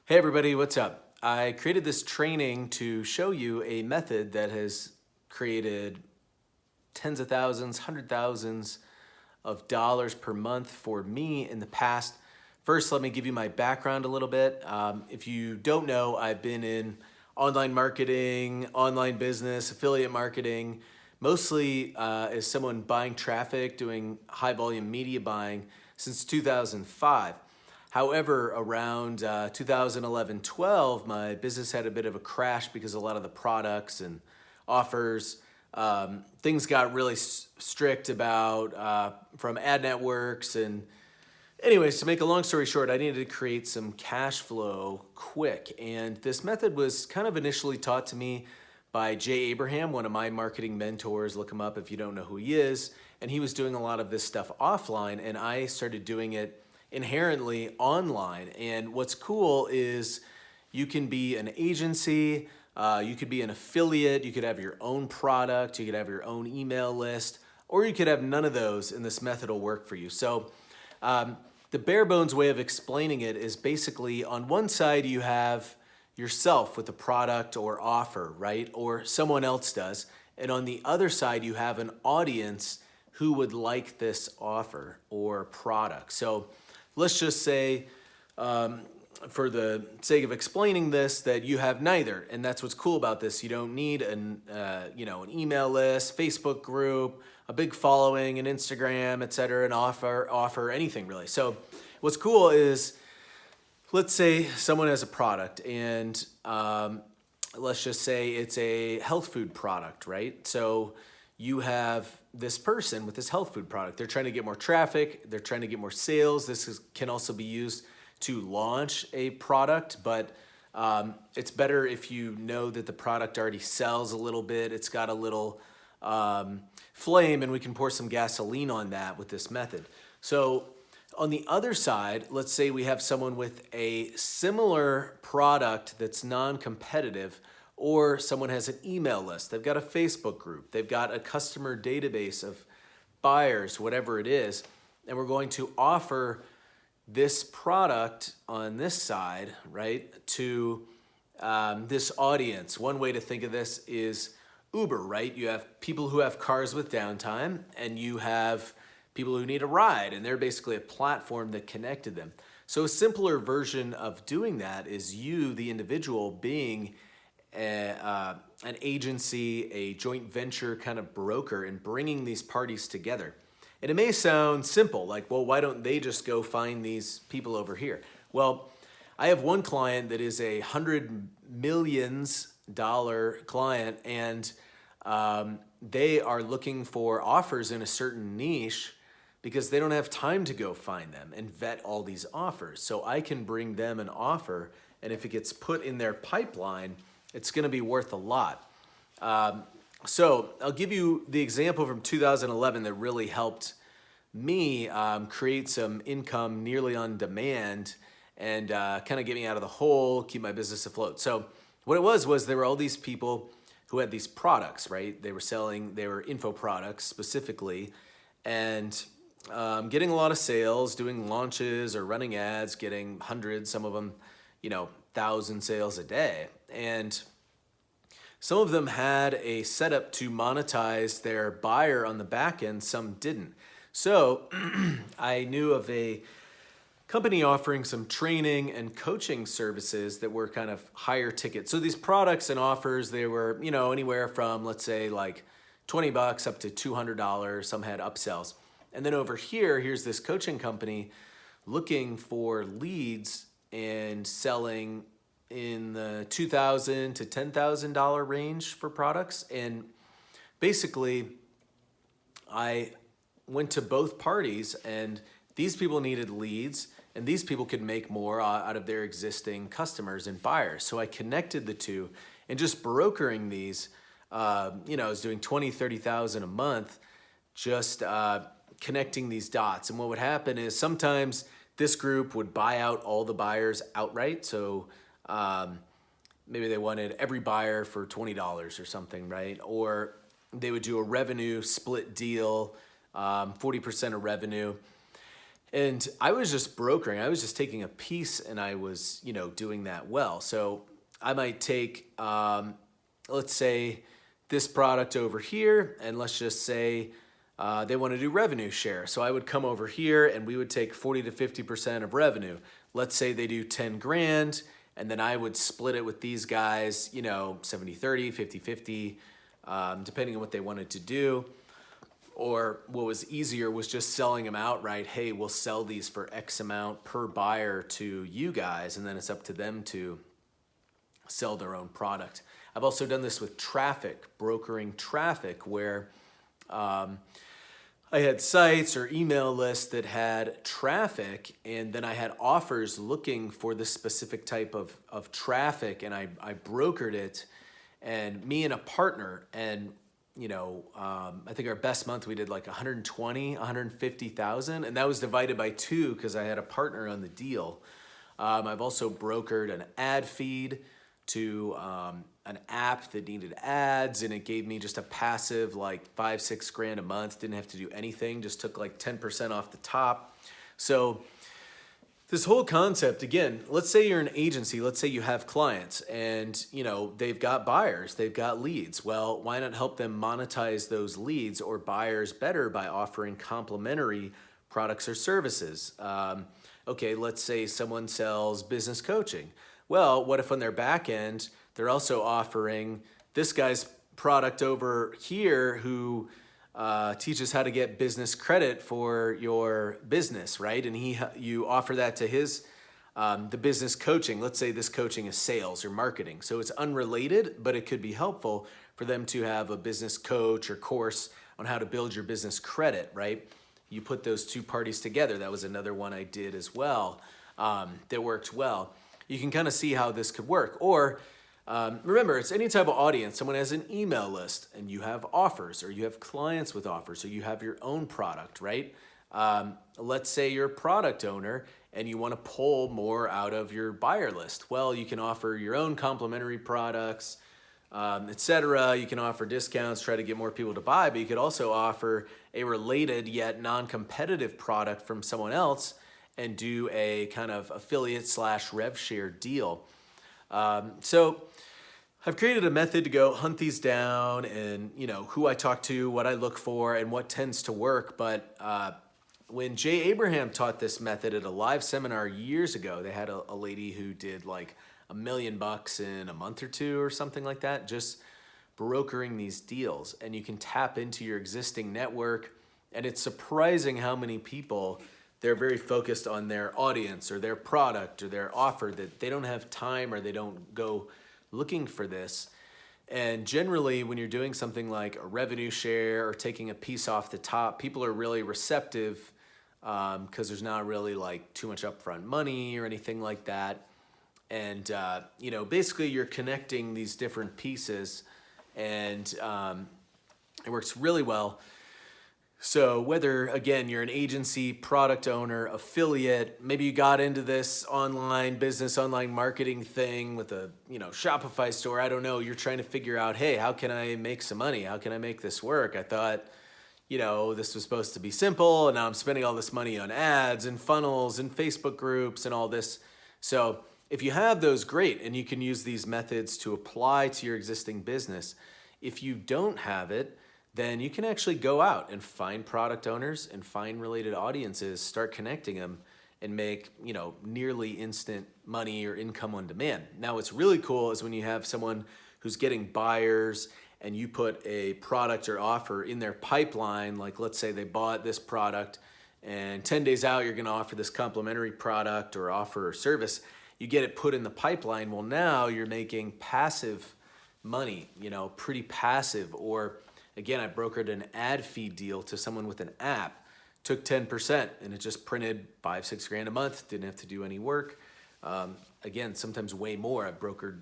Hey everybody, what's up? I created this training to show you a method that has created tens of thousands, hundred thousands of dollars per month for me in the past. First, let me give you my background a little bit. If you don't know, I've been in online marketing, online business, affiliate marketing, mostly as someone buying traffic, doing high volume media buying since 2005. However, around 2011-12, my business had a bit of a crash because a lot of the products and offers, things got really strict about from ad networks. And anyways, to make a long story short, I needed to create some cash flow quick. And this method was kind of initially taught to me by Jay Abraham, one of my marketing mentors. Look him up if you don't know who he is. And he was doing a lot of this stuff offline, and I started doing it inherently online. And what's cool is you can be an agency, you could be an affiliate, you could have your own product, you could have your own email list, or you could have none of those, and this method will work for you. So the bare bones way of explaining it is basically on one side you have yourself with a product or offer, right? Or someone else does. And on the other side, you have an audience who would like this offer or product. So let's just say, for the sake of explaining this, that you have neither, and that's what's cool about this. You don't need an email list, Facebook group, a big following, an Instagram, etc., an offer, anything really. So, what's cool is, let's say someone has a product, and let's just say it's a health food product, right? So you have this person with this health food product. They're trying to get more traffic. They're trying to get more sales. Can also be used to launch a product, but it's better if you know that the product already sells a little bit. It's got a little flame, and we can pour some gasoline on that with this method. So on the other side, let's say we have someone with a similar product that's non-competitive, or someone has an email list, they've got a Facebook group, they've got a customer database of buyers, whatever it is, and we're going to offer this product on this side, right, to this audience. One way to think of this is Uber, right? You have people who have cars with downtime, and you have people who need a ride, and they're basically a platform that connected them. So a simpler version of doing that is you, the individual, being an agency, a joint venture kind of broker, and bringing these parties together. And it may sound simple, like, well, why don't they just go find these people over here? Well, I have one client that is a $100 million client, and they are looking for offers in a certain niche because they don't have time to go find them and vet all these offers. So I can bring them an offer, and if it gets put in their pipeline, it's going to be worth a lot. So I'll give you the example from 2011 that really helped me create some income nearly on demand and kind of get me out of the hole, keep my business afloat. So what it was there were all these people who had these products, right? They were info products specifically, and getting a lot of sales, doing launches or running ads, getting hundreds, some of them, 1,000 sales a day. And some of them had a setup to monetize their buyer on the back end, some didn't. So I knew of a company offering some training and coaching services that were kind of higher ticket. So these products and offers, they were, anywhere from, let's say, like $20 up to $200. Some had upsells. And then over here's this coaching company looking for leads and selling in the $2,000 to $10,000 range for products. And basically, I went to both parties, and these people needed leads, and these people could make more out of their existing customers and buyers. So I connected the two, and just brokering these, I was doing 20, 30,000 a month, just connecting these dots. And what would happen is sometimes this group would buy out all the buyers outright. So maybe they wanted every buyer for $20 or something, right? Or they would do a revenue split deal, 40% of revenue. And I was just brokering. I was just taking a piece, and I was, doing that well. So I might take, let's say, this product over here, and let's just say they want to do revenue share. So I would come over here, and we would take 40 to 50% of revenue. Let's say they do 10 grand, and then I would split it with these guys, 70-30, 50-50, depending on what they wanted to do. Or what was easier was just selling them outright. Hey, we'll sell these for X amount per buyer to you guys, and then it's up to them to sell their own product. I've also done this with traffic, brokering traffic, where I had sites or email lists that had traffic, and then I had offers looking for this specific type of traffic, and I brokered it, and me and a partner, and I think our best month we did like 120, 150,000, and that was divided by 2 because I had a partner on the deal. I've also brokered an ad feed to an app that needed ads, and it gave me just a passive like 5-6 grand a month. Didn't have to do anything, just took like 10% off the top. So this whole concept, again, let's say you're an agency, let's say you have clients, and they've got buyers, they've got leads. Well, why not help them monetize those leads or buyers better by offering complementary products or services? Okay, let's say someone sells business coaching. Well, what if on their back end, they're also offering this guy's product over here who teaches how to get business credit for your business, right? And you offer that to his the business coaching. Let's say this coaching is sales or marketing. So it's unrelated, but it could be helpful for them to have a business coach or course on how to build your business credit, right? You put those two parties together. That was another one I did as well that worked well. You can kind of see how this could work. Or remember, it's any type of audience. Someone has an email list and you have offers, or you have clients with offers, or you have your own product, right? Let's say you're a product owner and you want to pull more out of your buyer list. Well, you can offer your own complementary products, etc. You can offer discounts, try to get more people to buy, but you could also offer a related yet non-competitive product from someone else and do a kind of affiliate / rev share deal. So I've created a method to go hunt these down, and who I talk to, what I look for, and what tends to work. But when Jay Abraham taught this method at a live seminar years ago, they had a lady who did like $1 million in a month or two or something like that, just brokering these deals. And you can tap into your existing network, and it's surprising how many people, they're very focused on their audience or their product or their offer, that they don't have time or they don't go looking for this. And generally, when you're doing something like a revenue share or taking a piece off the top, people are really receptive because there's not really like too much upfront money or anything like that. And basically you're connecting these different pieces, and it works really well. So whether, again, you're an agency, product owner, affiliate, maybe you got into this online business, online marketing thing with a Shopify store, I don't know, you're trying to figure out, hey, how can I make some money? How can I make this work? I thought, this was supposed to be simple, and now I'm spending all this money on ads and funnels and Facebook groups and all this. So if you have those, great, and you can use these methods to apply to your existing business. If you don't have it, then you can actually go out and find product owners and find related audiences, start connecting them, and make nearly instant money or income on demand. Now, what's really cool is when you have someone who's getting buyers and you put a product or offer in their pipeline, like let's say they bought this product and 10 days out you're going to offer this complimentary product or offer or service. You get it put in the pipeline. Well, now you're making passive money, pretty passive. Or again, I brokered an ad feed deal to someone with an app, took 10%, and it just printed 5-6 grand a month, didn't have to do any work. Again, sometimes way more. I've brokered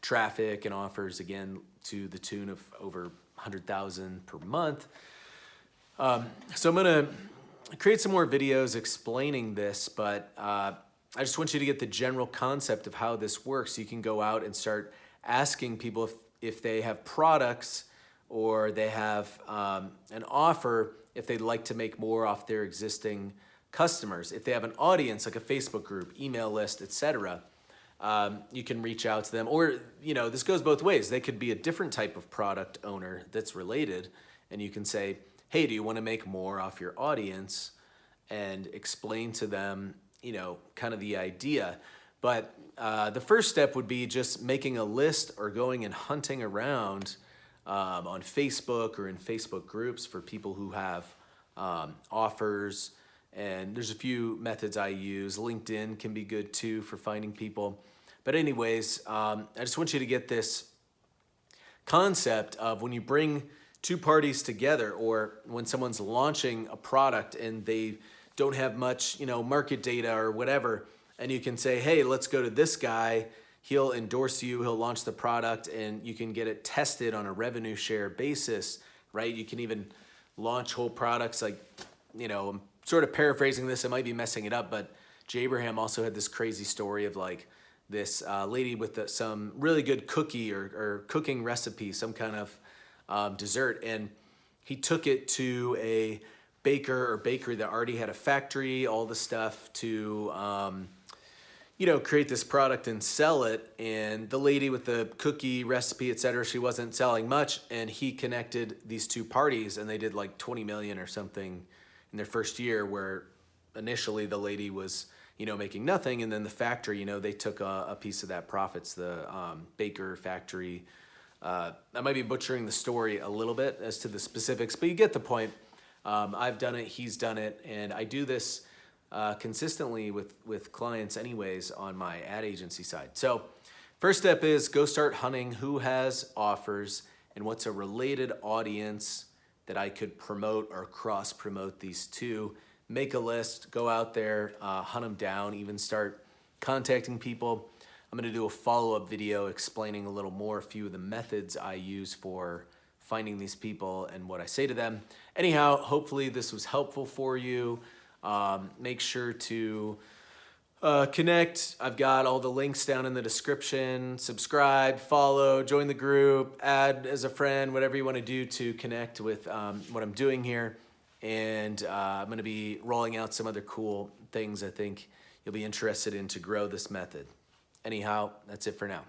traffic and offers, again, to the tune of over 100,000 per month. So I'm gonna create some more videos explaining this, but I just want you to get the general concept of how this works. You can go out and start asking people if they have products or they have an offer, if they'd like to make more off their existing customers. If they have an audience, like a Facebook group, email list, etc., you can reach out to them. Or, this goes both ways. They could be a different type of product owner that's related, and you can say, hey, do you want to make more off your audience? And explain to them, kind of the idea. But the first step would be just making a list or going and hunting around on Facebook or in Facebook groups for people who have offers. And there's a few methods I use. LinkedIn can be good too for finding people. But anyways, I just want you to get this concept of when you bring two parties together, or when someone's launching a product and they don't have much, market data or whatever, and you can say, hey, let's go to this guy. He'll endorse you, he'll launch the product, and you can get it tested on a revenue share basis, right? You can even launch whole products like, I'm sort of paraphrasing this, I might be messing it up, but Jay Abraham also had this crazy story of like this lady with some really good cookie or cooking recipe, some kind of dessert, and he took it to a baker or bakery that already had a factory, all the stuff to create this product and sell it. And the lady with the cookie recipe, etc., she wasn't selling much, and he connected these two parties, and they did like 20 million or something in their first year, where initially the lady was making nothing, and then the factory, they took a piece of that profits. The baker factory, I might be butchering the story a little bit as to the specifics, but you get the point. I've done it, he's done it, and I do this consistently with clients anyways on my ad agency side. So first step is go start hunting who has offers and what's a related audience that I could promote or cross promote these two. Make a list, go out there, hunt them down, even start contacting people. I'm gonna do a follow-up video explaining a little more, a few of the methods I use for finding these people and what I say to them. Anyhow, hopefully this was helpful for you. Make sure to connect. I've got all the links down in the description. Subscribe, follow, join the group, add as a friend, whatever you want to do to connect with what I'm doing here. And I'm going to be rolling out some other cool things I think you'll be interested in to grow this method. Anyhow, that's it for now.